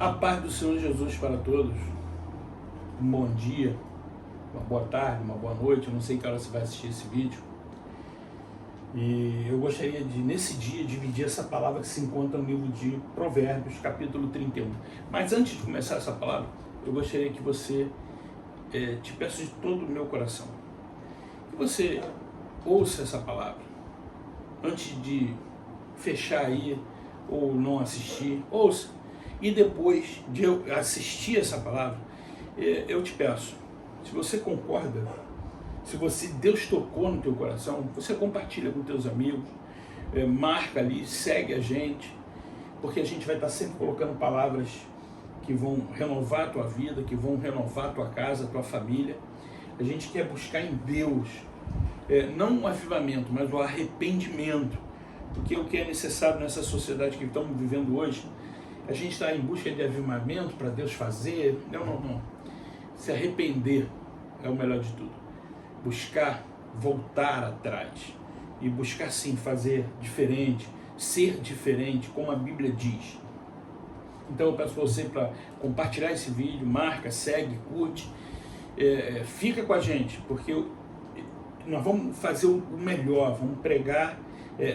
A paz do Senhor Jesus para todos. Um bom dia, uma boa tarde, uma boa noite. Eu não sei que hora você vai assistir esse vídeo. E eu gostaria de, nesse dia, dividir essa palavra que se encontra no livro de Provérbios, capítulo 31. Mas antes de começar essa palavra, eu gostaria que você, te peço de todo o meu coração, que você ouça essa palavra. Antes de fechar aí ou não assistir, ouça. E depois de eu assistir essa palavra, eu te peço, se você concorda, se Deus tocou no teu coração, você compartilha com teus amigos, marca ali, segue a gente, porque a gente vai estar sempre colocando palavras que vão renovar a tua vida, que vão renovar a tua casa, a tua família. A gente quer buscar em Deus, não o avivamento, mas o arrependimento, porque o que é necessário nessa sociedade que estamos vivendo hoje, a gente está em busca de avivamento para Deus fazer. Não. Se arrepender é o melhor de tudo. Buscar voltar atrás e buscar sim fazer diferente, ser diferente, como a Bíblia diz. Então eu peço para você para compartilhar esse vídeo, marca, segue, curte, fica com a gente, porque nós vamos fazer o melhor, vamos pregar,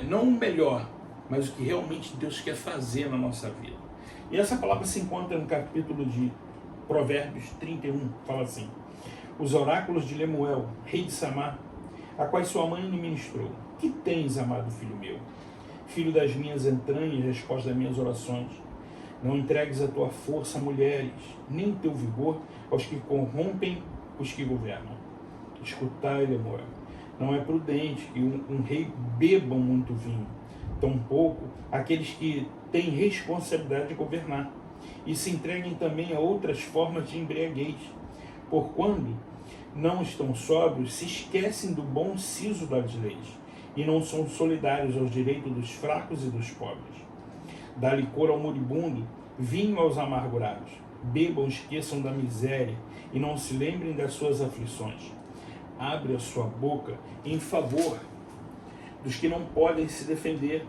não o melhor, mas o que realmente Deus quer fazer na nossa vida. E essa palavra se encontra no capítulo de Provérbios 31, fala assim: os oráculos de Lemuel, rei de Samar, a quais sua mãe lhe ministrou. Que tens, amado filho meu? Filho das minhas entranhas, resposta das minhas orações. Não entregues a tua força a mulheres, nem o teu vigor aos que corrompem os que governam. Escutai, Lemuel, não é prudente que um rei beba muito vinho, tampouco aqueles que têm responsabilidade de governar, e se entreguem também a outras formas de embriaguez, por quando não estão sóbrios, se esquecem do bom siso das leis, e não são solidários aos direitos dos fracos e dos pobres. Dá licor ao moribundo, vinho aos amargurados, bebam, esqueçam da miséria, e não se lembrem das suas aflições. Abre a sua boca em favor dos que não podem se defender.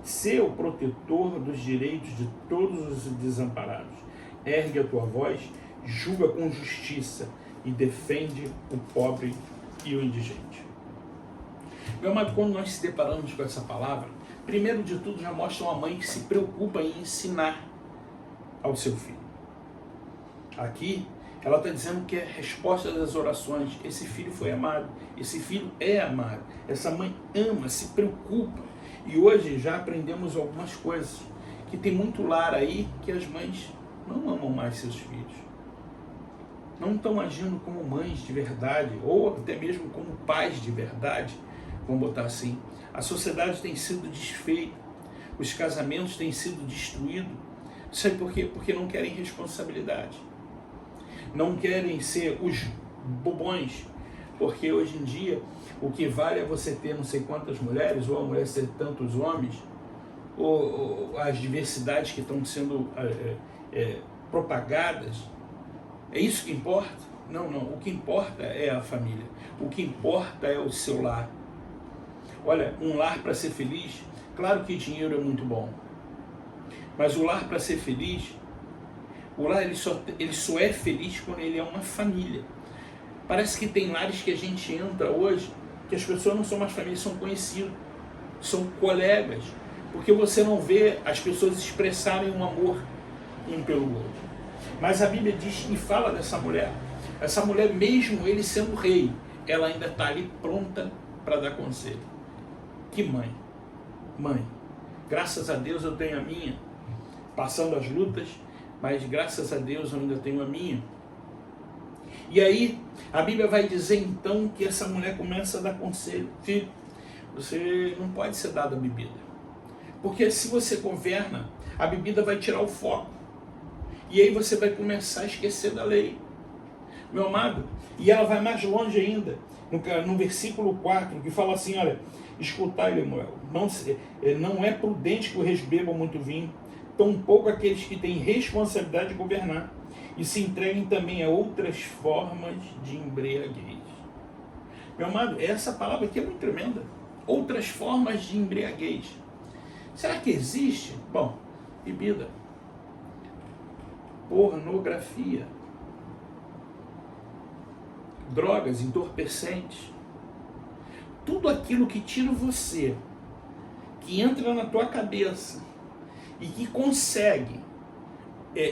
Sê o protetor dos direitos de todos os desamparados. Ergue a tua voz, julga com justiça e defende o pobre e o indigente. Meu amado, quando nós se deparamos com essa palavra, primeiro de tudo já mostra uma mãe que se preocupa em ensinar ao seu filho. Aqui ela está dizendo que é resposta das orações. Esse filho foi amado, esse filho é amado, essa mãe ama, se preocupa. E hoje já aprendemos algumas coisas, que tem muito lar aí que as mães não amam mais seus filhos. Não estão agindo como mães de verdade, ou até mesmo como pais de verdade, vamos botar assim. A sociedade tem sido desfeita, os casamentos têm sido destruídos. Sabe por quê? Porque não querem responsabilidade. Não querem ser os bobões, porque hoje em dia o que vale é você ter não sei quantas mulheres, ou a mulher ser tantos homens, ou as diversidades que estão sendo propagadas. É isso que importa? Não. O que importa é a família. O que importa é o seu lar. Olha, um lar para ser feliz, claro que dinheiro é muito bom, mas o lar para ser feliz, o lar ele só é feliz quando ele é uma família. Parece que tem lares que a gente entra hoje, que as pessoas não são mais famílias, são conhecidos, são colegas, porque você não vê as pessoas expressarem um amor um pelo outro. Mas a Bíblia diz e fala dessa mulher. Essa mulher, mesmo ele sendo rei, ela ainda está ali pronta para dar conselho. Que mãe! Mãe, graças a Deus eu tenho a minha, passando as lutas, mas graças a Deus eu ainda tenho a minha. E aí, a Bíblia vai dizer então que essa mulher começa a dar conselho. Filho, você não pode ser dado a bebida, porque se você governa, a bebida vai tirar o foco, e aí você vai começar a esquecer da lei. Meu amado, e ela vai mais longe ainda, no versículo 4, que fala assim, olha, escutai, Lemuel, não é prudente que o reis bebam muito vinho, tampouco aqueles que têm responsabilidade de governar, e se entreguem também a outras formas de embriaguez. Meu amado, essa palavra aqui é muito tremenda. Outras formas de embriaguez. Será que existe? Bom, bebida. pornografia, drogas, entorpecentes, tudo aquilo que tira você, que entra na tua cabeça e que consegue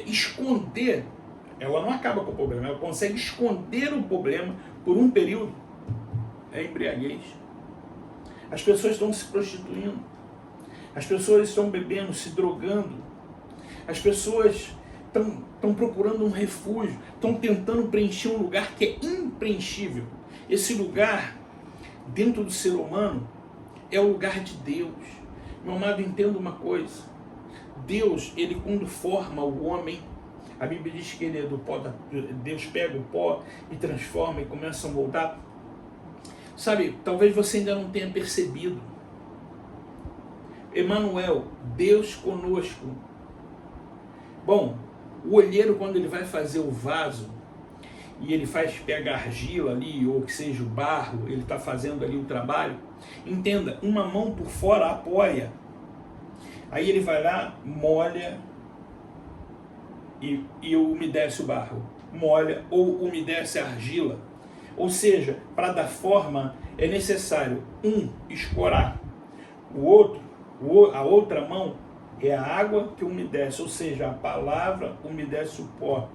esconder, ela não acaba com o problema, ela consegue esconder o problema por um período, é embriaguez. As pessoas estão se prostituindo, as pessoas estão bebendo, se drogando, as pessoas estão procurando um refúgio, estão tentando preencher um lugar que é impreenchível. Esse lugar, dentro do ser humano, é o lugar de Deus. Meu amado, entenda uma coisa. Deus, ele quando forma o homem, a Bíblia diz que ele é do pó, Deus pega o pó e transforma e começa a moldar. Sabe, talvez você ainda não tenha percebido. Emanuel, Deus conosco. Bom, o olheiro, quando ele vai fazer o vaso, e ele pega a argila ali, ou que seja o barro, ele está fazendo ali o trabalho, entenda, uma mão por fora apoia, aí ele vai lá, molha e umedece o barro, molha ou umedece a argila, ou seja, para dar forma é necessário escorar, a outra mão é a água que umedece, ou seja, a palavra umedece o pó.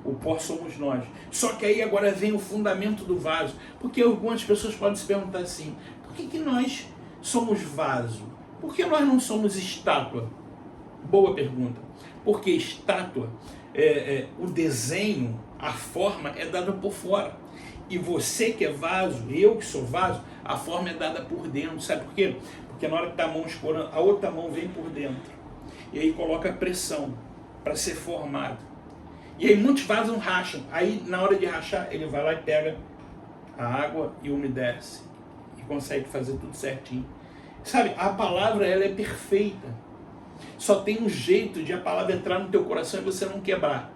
O pó somos nós. Só que aí agora vem o fundamento do vaso. Porque algumas pessoas podem se perguntar assim, por que nós somos vaso? Por que nós não somos estátua? Boa pergunta. Porque estátua, o desenho, a forma é dada por fora. E você que é vaso, eu que sou vaso, a forma é dada por dentro. Sabe por quê? Porque na hora que está a mão escorando, a outra mão vem por dentro. E aí coloca pressão para ser formado. E aí muitos vasos racham. Aí na hora de rachar, ele vai lá e pega a água e umedece. E consegue fazer tudo certinho. Sabe, a palavra ela é perfeita. Só tem um jeito de a palavra entrar no teu coração e você não quebrar.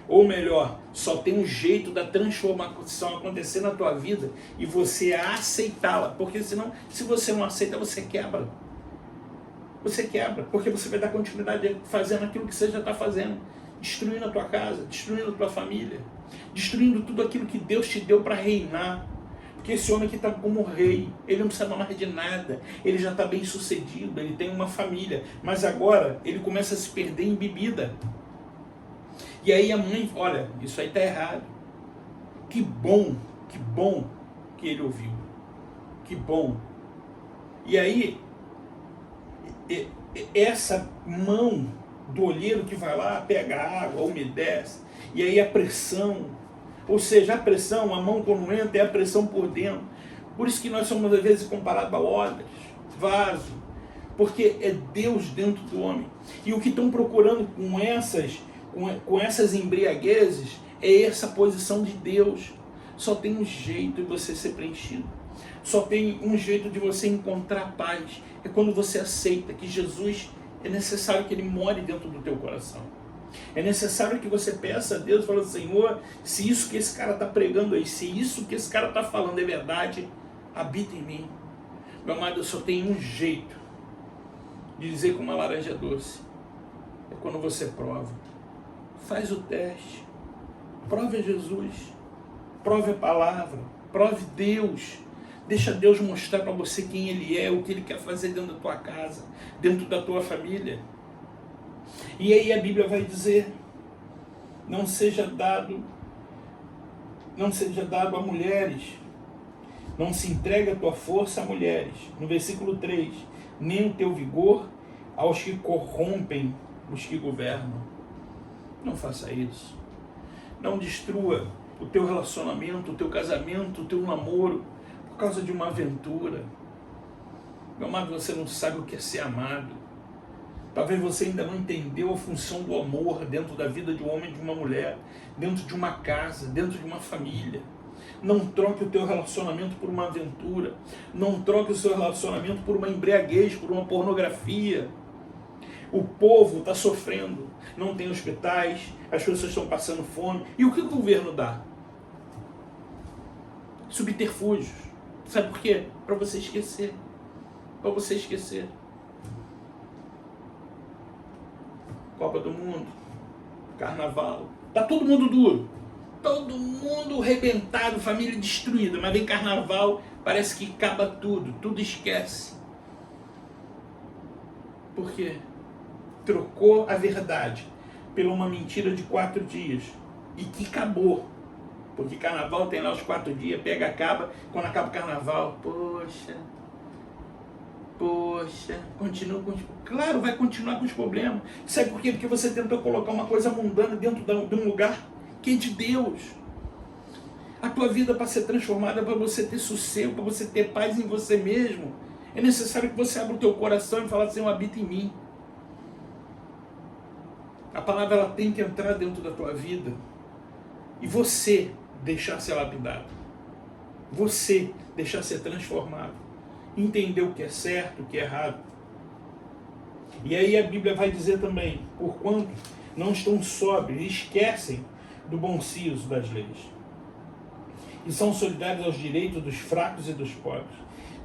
Ou melhor, só tem um jeito da transformação acontecer na tua vida e você aceitá-la. Porque senão, se você não aceita, você quebra. Você quebra, porque você vai dar continuidade fazendo aquilo que você já está fazendo. Destruindo a tua casa, destruindo a tua família, destruindo tudo aquilo que Deus te deu para reinar. Porque esse homem aqui está como rei, ele não precisa mais de nada, ele já está bem sucedido, ele tem uma família, mas agora ele começa a se perder em bebida. E aí a mãe, olha, isso aí está errado. Que bom que ele ouviu. Que bom. E aí, essa mão do olheiro que vai lá, pega a água, umedece, e aí a pressão, ou seja, a pressão, a mão quando entra, é a pressão por dentro. Por isso que nós somos às vezes comparados a odres, vaso, porque é Deus dentro do homem. E o que estão procurando com essas embriaguezes é essa posição de Deus. Só tem um jeito de você ser preenchido. Só tem um jeito de você encontrar paz. É quando você aceita que Jesus é necessário que ele more dentro do teu coração. É necessário que você peça a Deus, falando, Senhor, se isso que esse cara está pregando aí, se isso que esse cara está falando é verdade, habita em mim. Meu amado, eu só tenho um jeito de dizer como uma laranja é doce. É quando você prova. Faz o teste. Prove a Jesus. Prove a palavra. Prove Deus. Deixa Deus mostrar para você quem Ele é, o que Ele quer fazer dentro da tua casa, dentro da tua família. E aí a Bíblia vai dizer, não seja dado a mulheres, não se entregue a tua força a mulheres. No versículo 3, nem o teu vigor aos que corrompem os que governam. Não faça isso. Não destrua o teu relacionamento, o teu casamento, o teu namoro, por causa de uma aventura. Meu amado, você não sabe o que é ser amado. Talvez você ainda não entendeu a função do amor dentro da vida de um homem e de uma mulher, dentro de uma casa, dentro de uma família. Não troque o teu relacionamento por uma aventura. Não troque o seu relacionamento por uma embriaguez, por uma pornografia. O povo está sofrendo. Não tem hospitais, as pessoas estão passando fome. E o que o governo dá? Subterfúgios. Sabe por quê? Para você esquecer. Para você esquecer. Copa do Mundo. Carnaval. Tá todo mundo duro. Todo mundo arrebentado, família destruída. Mas vem carnaval, parece que acaba tudo. Tudo esquece. Por quê? Trocou a verdade por uma mentira de 4 dias. E que acabou. Porque carnaval tem lá os 4 dias, pega, acaba. Quando acaba o carnaval, poxa, continua com... Claro, vai continuar com os problemas. Sabe por quê? Porque você tentou colocar uma coisa mundana dentro de um lugar que é de Deus. A tua vida, para ser transformada, para você ter sossego, para você ter paz em você mesmo, é necessário que você abra o teu coração e fale assim: habita em mim. A palavra, ela tem que entrar dentro da tua vida. E você deixar ser lapidado. Você deixar ser transformado. Entender o que é certo, o que é errado. E aí a Bíblia vai dizer também: porquanto não estão sóbrios, esquecem do bom siso das leis. E são solidários aos direitos dos fracos e dos pobres.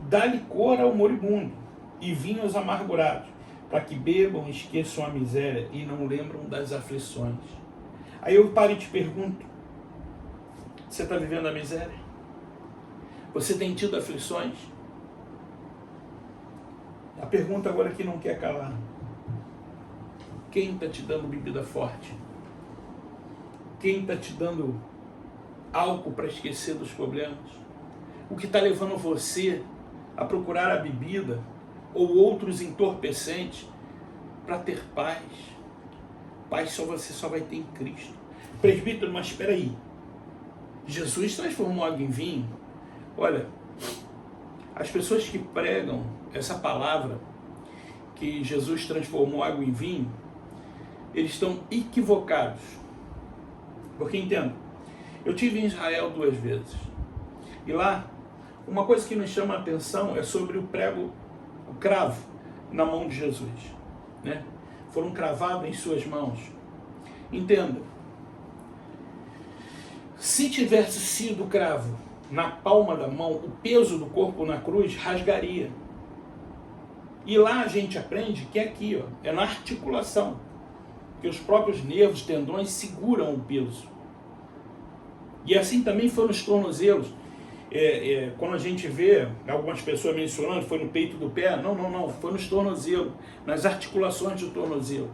Dá-lhe cor ao moribundo e vinho aos amargurados, para que bebam e esqueçam a miséria e não lembram das aflições. Aí eu paro e te pergunto: você está vivendo a miséria? Você tem tido aflições? A pergunta agora que não quer calar: quem está te dando bebida forte? Quem está te dando álcool para esquecer dos problemas? O que está levando você a procurar a bebida ou outros entorpecentes para ter paz? Paz você só vai ter em Cristo. Presbítero, mas espera aí, Jesus transformou água em vinho? Olha, as pessoas que pregam essa palavra, que Jesus transformou água em vinho, eles estão equivocados. Porque entendo, eu estive em Israel 2 vezes. E lá, uma coisa que nos chama a atenção é sobre o prego, o cravo na mão de Jesus, né? Foram cravados em suas mãos. Entenda, se tivesse sido o cravo na palma da mão, o peso do corpo na cruz rasgaria. E lá a gente aprende que é aqui, ó, é na articulação, que os próprios nervos, tendões seguram o peso. E assim também foi nos tornozelos. Quando a gente vê algumas pessoas mencionando, foi no peito do pé, não, foi nos tornozelos, nas articulações do tornozelo.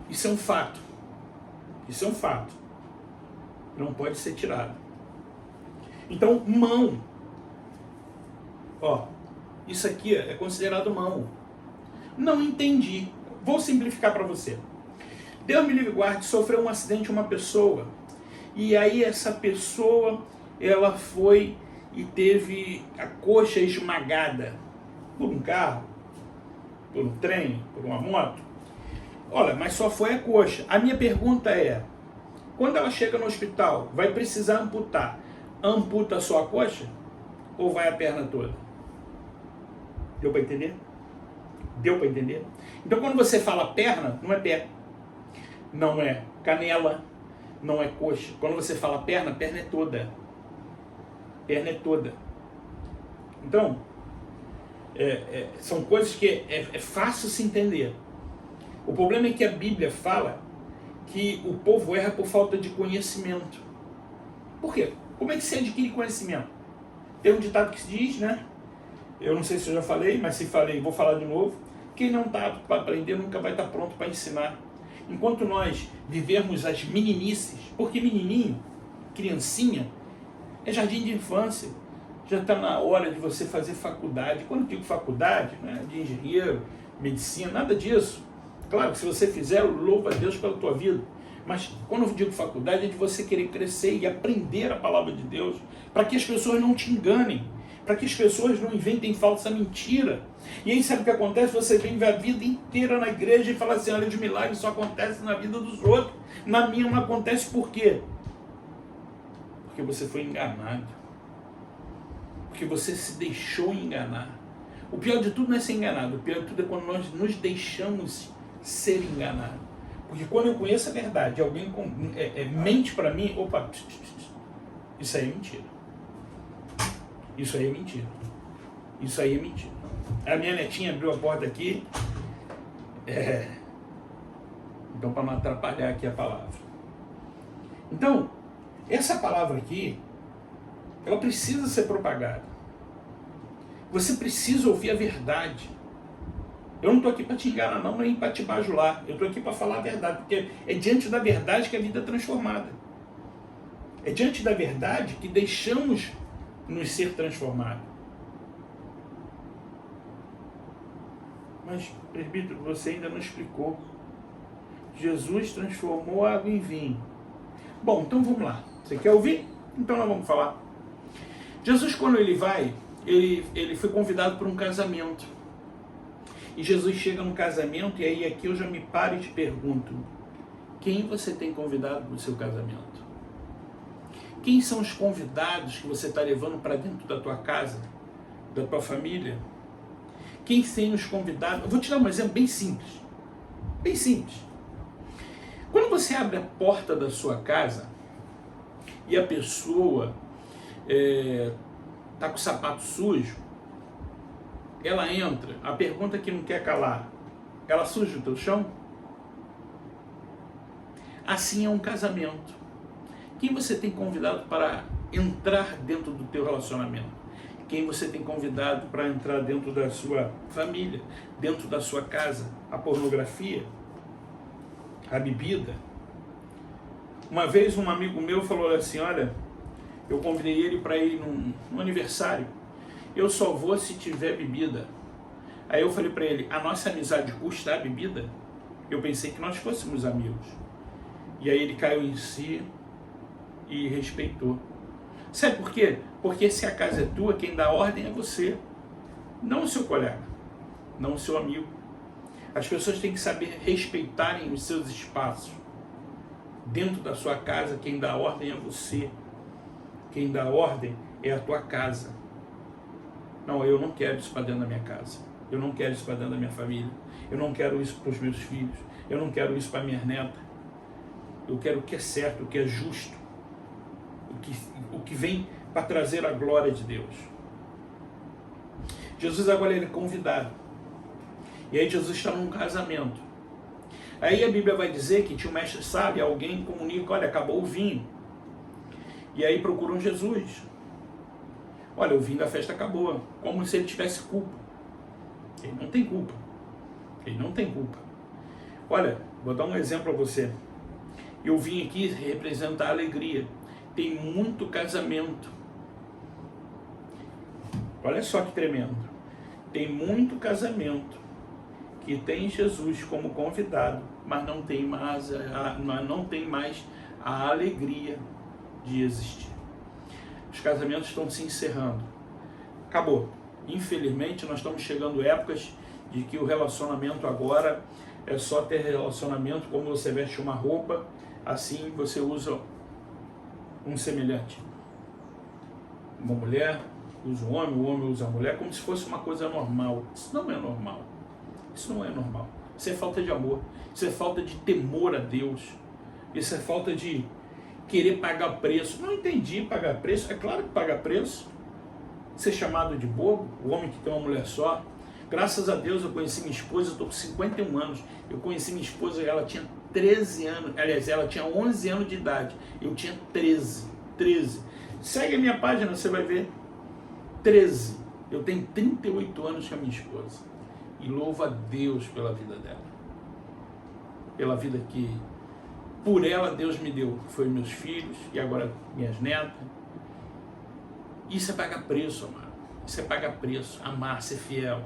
Isso é um fato. Isso é um fato. Não pode ser tirado. Então, mão. Ó, isso aqui é considerado mão. Não entendi. Vou simplificar para você. Deus me livre e guarde, sofreu um acidente uma pessoa. E aí essa pessoa, ela foi e teve a coxa esmagada por um carro, por um trem, por uma moto. Olha, mas só foi a coxa. A minha pergunta é: quando ela chega no hospital, vai precisar amputar? Amputa só a coxa? Ou vai a perna toda? Deu para entender? Deu para entender? Então quando você fala perna, não é pé, não é canela, não é coxa. Quando você fala perna, perna é toda. Perna é toda. Então, são coisas que é fácil se entender. O problema é que a Bíblia fala que o povo erra por falta de conhecimento. Por quê? Como é que se adquire conhecimento? Tem um ditado que se diz, né? Eu não sei se eu já falei, mas se falei, vou falar de novo. Quem não está apto para aprender nunca vai estar pronto para ensinar. Enquanto nós vivermos as meninices, porque menininho, criancinha, é jardim de infância. Já está na hora de você fazer faculdade. Quando eu digo faculdade, né, de engenheiro, medicina, nada disso. Claro que se você fizer, louva a Deus pela tua vida. Mas quando eu digo faculdade, é de você querer crescer e aprender a palavra de Deus, para que as pessoas não te enganem, para que as pessoas não inventem falsa mentira. E aí sabe o que acontece? Você vem a vida inteira na igreja e fala assim: olha, os milagres só acontecem na vida dos outros, na minha não acontece. Por quê? Porque você foi enganado, porque você se deixou enganar. O pior de tudo não é ser enganado, o pior de tudo é quando nós nos deixamos ser enganados. Porque quando eu conheço a verdade, alguém mente para mim, opa, isso aí é mentira. Isso aí é mentira. Isso aí é mentira. A minha netinha abriu a porta aqui. Então, para não atrapalhar aqui a palavra. Então, essa palavra aqui, ela precisa ser propagada. Você precisa ouvir a verdade. Eu não estou aqui para te enganar, não, nem para te bajular. Eu estou aqui para falar a verdade, porque é diante da verdade que a vida é transformada. É diante da verdade que deixamos nos ser transformados. Mas, presbítero, você ainda não explicou. Jesus transformou a água em vinho. Bom, então vamos lá. Você quer ouvir? Então nós vamos falar. Jesus, quando ele vai, ele foi convidado para um casamento. E Jesus chega no casamento, e aí aqui eu já me paro e te pergunto: quem você tem convidado para o seu casamento? Quem são os convidados que você está levando para dentro da tua casa, da tua família? Quem são os convidados? Eu vou te dar um exemplo bem simples. Bem simples. Quando você abre a porta da sua casa e a pessoa está com o sapato sujo, ela entra, a pergunta que não quer calar: ela suja o teu chão? Assim é um casamento. Quem você tem convidado para entrar dentro do teu relacionamento? Quem você tem convidado para entrar dentro da sua família, dentro da sua casa? A pornografia? A bebida? Uma vez um amigo meu falou assim: olha, eu convidei ele para ir num aniversário, eu só vou se tiver bebida. Aí eu falei para ele: a nossa amizade custa a bebida? Eu pensei que nós fôssemos amigos. E aí ele caiu em si e respeitou. Sabe por quê? Porque se a casa é tua, quem dá ordem é você, não o seu colega, não o seu amigo. As pessoas têm que saber respeitarem os seus espaços. Dentro da sua casa, quem dá ordem é você. Quem dá ordem é a tua casa. Não, eu não quero isso para dentro da minha casa. Eu não quero isso para dentro da minha família. Eu não quero isso para os meus filhos. Eu não quero isso para minha neta. Eu quero o que é certo, o que é justo. O que vem para trazer a glória de Deus. Jesus agora ele é convidado. E aí Jesus está num casamento. Aí a Bíblia vai dizer que tinha um mestre sábio, alguém comunica: olha, acabou o vinho. E aí procuram Jesus. Olha, o vinho da festa acabou. Como se ele tivesse culpa. Ele não tem culpa. Ele não tem culpa. Olha, vou dar um exemplo a você. Eu vim aqui representar a alegria. Tem muito casamento. Olha só que tremendo. Tem muito casamento que tem Jesus como convidado, mas não tem mais a alegria de existir. Os casamentos estão se encerrando. Acabou. Infelizmente, nós estamos chegando épocas de que o relacionamento agora é só ter relacionamento como você veste uma roupa, assim você usa um semelhante. Uma mulher usa o homem usa a mulher, como se fosse uma coisa normal. Isso não é normal. Isso não é normal. Isso é falta de amor. Isso é falta de temor a Deus. Isso é falta de querer pagar preço. Não entendi pagar preço. É claro que pagar preço. Ser chamado de bobo, o homem que tem uma mulher só. Graças a Deus eu conheci minha esposa, eu estou com 51 anos. Eu conheci minha esposa, ela tinha 13 anos. Aliás, ela tinha 11 anos de idade. Eu tinha 13. Segue a minha página, você vai ver. 13. Eu tenho 38 anos com a minha esposa. E louvo a Deus pela vida dela. Pela vida que, por ela, Deus me deu. Foi meus filhos e agora minhas netas. Isso é pagar preço, amado. Isso é pagar preço. Amar, ser fiel.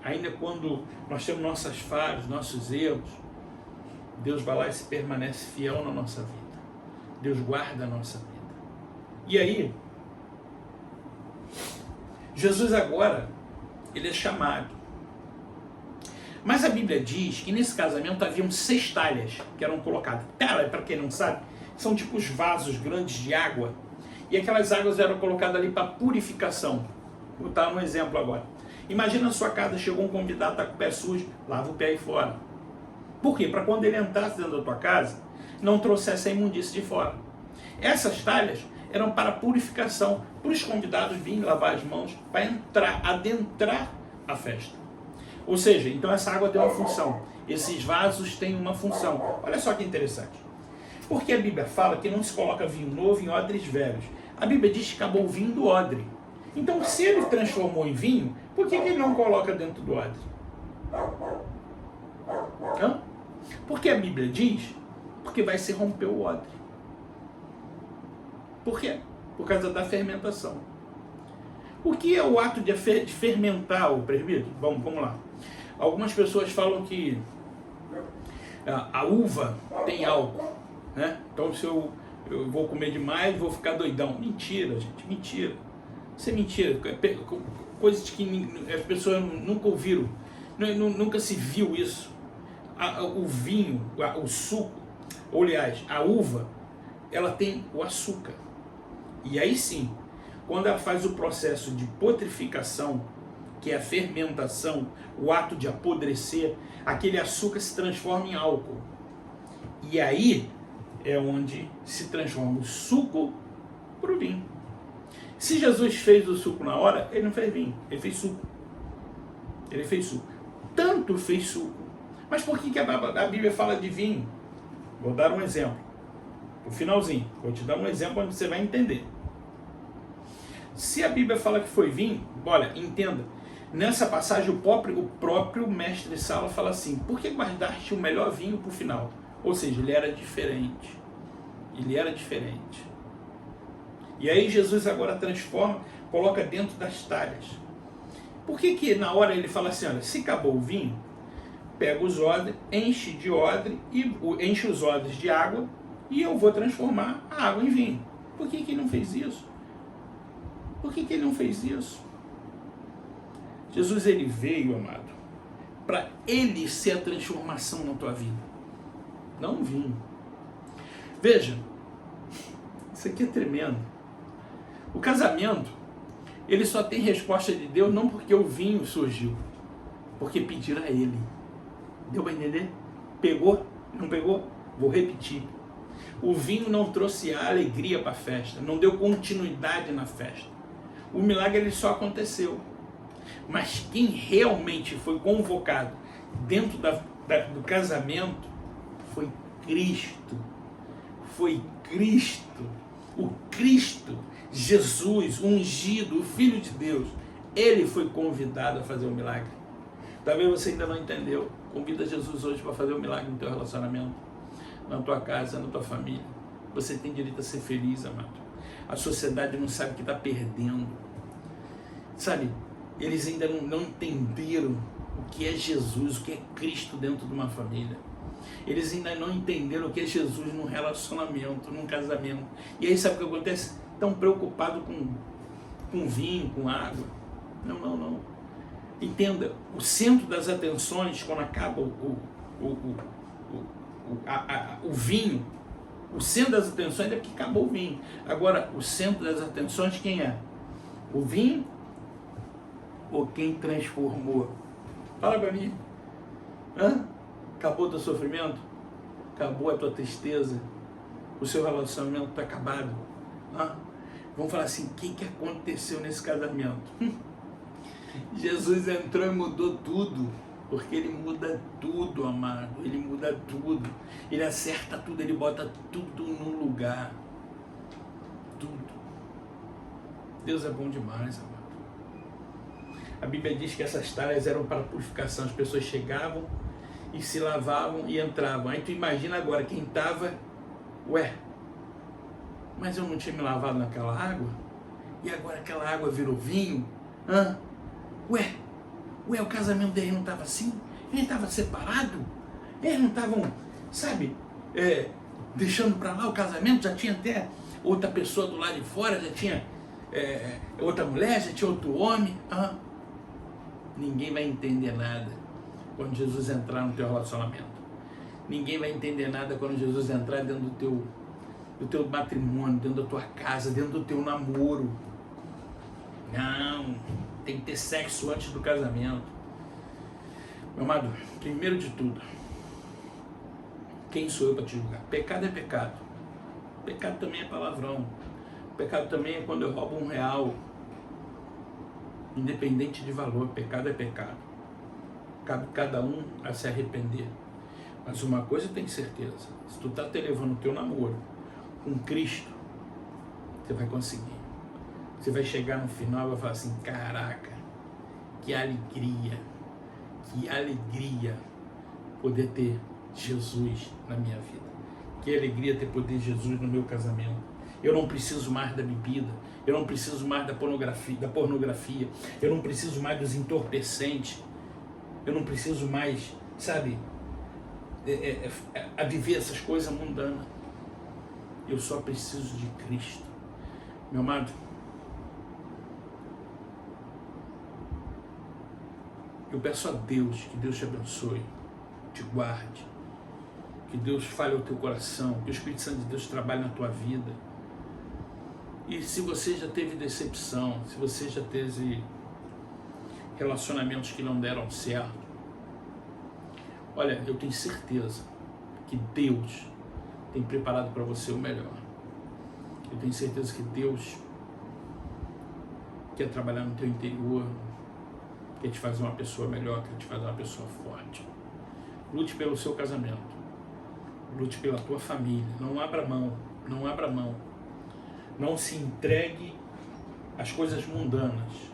Ainda quando nós temos nossas falhas, nossos erros, Deus vai lá e se permanece fiel na nossa vida. Deus guarda a nossa vida. E aí, Jesus agora, ele é chamado. Mas a Bíblia diz que nesse casamento haviam 6 talhas que eram colocadas. Talha, para quem não sabe, são tipo os vasos grandes de água. E aquelas águas eram colocadas ali para purificação. Vou dar um exemplo agora. Imagina na sua casa, chegou um convidado, está com o pé sujo, lava o pé aí fora. Por quê? Para quando ele entrasse dentro da tua casa, não trouxesse a imundície de fora. Essas talhas eram para purificação, para os convidados virem lavar as mãos, para adentrar a festa. Ou seja, então essa água tem uma função. Esses vasos têm uma função. Olha só que interessante. Porque a Bíblia fala que não se coloca vinho novo em odres velhos. A Bíblia diz que acabou o vinho do odre. Então, se ele transformou em vinho, por que ele não coloca dentro do odre? Hã? Porque a Bíblia diz, porque vai se romper o odre. Por quê? Por causa da fermentação. O que é o ato de fermentar, o presbítero? Vamos lá. Algumas pessoas falam que a uva tem álcool, né? Então se eu vou comer demais, vou ficar doidão. Mentira, gente, mentira. Isso é mentira. Coisas que as pessoas nunca ouviram, nunca se viu isso. O vinho, o suco, ou aliás, a uva, ela tem o açúcar. E aí sim, quando ela faz o processo de putrificação, que é a fermentação, o ato de apodrecer, aquele açúcar se transforma em álcool. E aí é onde se transforma o suco para o vinho. Se Jesus fez o suco na hora, ele não fez vinho, ele fez suco. Ele fez suco. Tanto fez suco. Mas por que a Bíblia fala de vinho? Vou dar um exemplo. No finalzinho, vou te dar um exemplo onde você vai entender. Se a Bíblia fala que foi vinho, olha, entenda. Nessa passagem o próprio mestre Sala fala assim: por que guardaste o melhor vinho para o final? Ou seja, ele era diferente. Ele era diferente. E aí Jesus agora transforma, coloca dentro das talhas. Por que na hora ele fala assim, olha, se acabou o vinho, pega os odres, enche de odre, e enche os odres de água, e eu vou transformar a água em vinho. Por que ele não fez isso? Por que ele não fez isso? Jesus, ele veio, amado, para ele ser a transformação na tua vida, não um vinho. Veja, isso aqui é tremendo. O casamento, ele só tem resposta de Deus não porque o vinho surgiu, porque pediram a ele. Deu para entender? Pegou? Não pegou? Vou repetir. O vinho não trouxe a alegria para a festa, não deu continuidade na festa. O milagre ele só aconteceu. Mas quem realmente foi convocado dentro do casamento foi Cristo. Foi Cristo. O Cristo, Jesus, ungido, o Filho de Deus. Ele foi convidado a fazer o milagre. Talvez você ainda não entendeu. Convida Jesus hoje para fazer um milagre no teu relacionamento, na tua casa, na tua família. Você tem direito a ser feliz, amado. A sociedade não sabe que está perdendo. Sabe, eles ainda não entenderam o que é Jesus, o que é Cristo dentro de uma família. Eles ainda não entenderam o que é Jesus num relacionamento, num casamento. E aí sabe o que acontece? Estão preocupados com vinho, com água. Não. Entenda, o centro das atenções, quando acaba o vinho, o centro das atenções é porque acabou o vinho. Agora, o centro das atenções quem é? O vinho ou quem transformou? Fala para mim. Acabou o teu sofrimento? Acabou a tua tristeza? O seu relacionamento está acabado? Vamos falar assim, o que aconteceu nesse casamento? Jesus entrou e mudou tudo, porque ele muda tudo, amado, ele muda tudo, ele acerta tudo, ele bota tudo no lugar, tudo. Deus é bom demais, amado. A Bíblia diz que essas talhas eram para purificação, as pessoas chegavam e se lavavam e entravam. Aí tu imagina agora quem estava, mas eu não tinha me lavado naquela água, e agora aquela água virou vinho, o casamento dele não estava assim? Ele estava separado? Eles não estavam, sabe, deixando para lá o casamento? Já tinha até outra pessoa do lado de fora, já tinha outra mulher, já tinha outro homem. Ninguém vai entender nada quando Jesus entrar no teu relacionamento. Ninguém vai entender nada quando Jesus entrar dentro do teu matrimônio, dentro da tua casa, dentro do teu namoro. Não, tem que ter sexo antes do casamento. Meu amado, primeiro de tudo, quem sou eu para te julgar? Pecado é pecado. Pecado também é palavrão. Pecado também é quando eu roubo R$1. Independente de valor, pecado é pecado. cabe cada um a se arrepender. Mas uma coisa eu tenho certeza, se tu tá te levando o teu namoro com Cristo, você vai conseguir. Você vai chegar no final e vai falar assim, caraca, que alegria poder ter Jesus na minha vida. Que alegria ter poder Jesus no meu casamento. Eu não preciso mais da bebida, eu não preciso mais da pornografia, eu não preciso mais dos entorpecentes, eu não preciso mais, sabe, a viver essas coisas mundanas. Eu só preciso de Cristo. Meu amado, eu peço a Deus que Deus te abençoe, te guarde, que Deus fale ao teu coração, que o Espírito Santo de Deus trabalhe na tua vida. E se você já teve decepção, se você já teve relacionamentos que não deram certo, olha, eu tenho certeza que Deus tem preparado para você o melhor. Eu tenho certeza que Deus quer trabalhar no teu interior, quer te fazer uma pessoa melhor, quer te fazer uma pessoa forte. Lute pelo seu casamento, lute pela tua família, não abra mão, não abra mão. Não se entregue às coisas mundanas,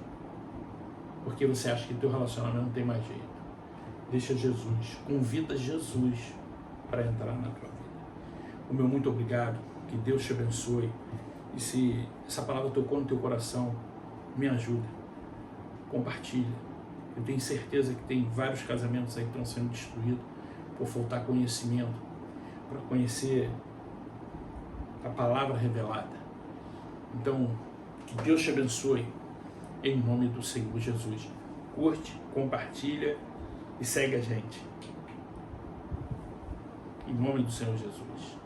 porque você acha que teu relacionamento não tem mais jeito. Deixa Jesus, convida Jesus para entrar na tua vida. O meu muito obrigado, que Deus te abençoe. E se essa palavra tocou no teu coração, me ajuda, compartilha. Eu tenho certeza que tem vários casamentos aí que estão sendo destruídos por faltar conhecimento, para conhecer a palavra revelada. Então, que Deus te abençoe, em nome do Senhor Jesus. Curte, compartilha e segue a gente. Em nome do Senhor Jesus.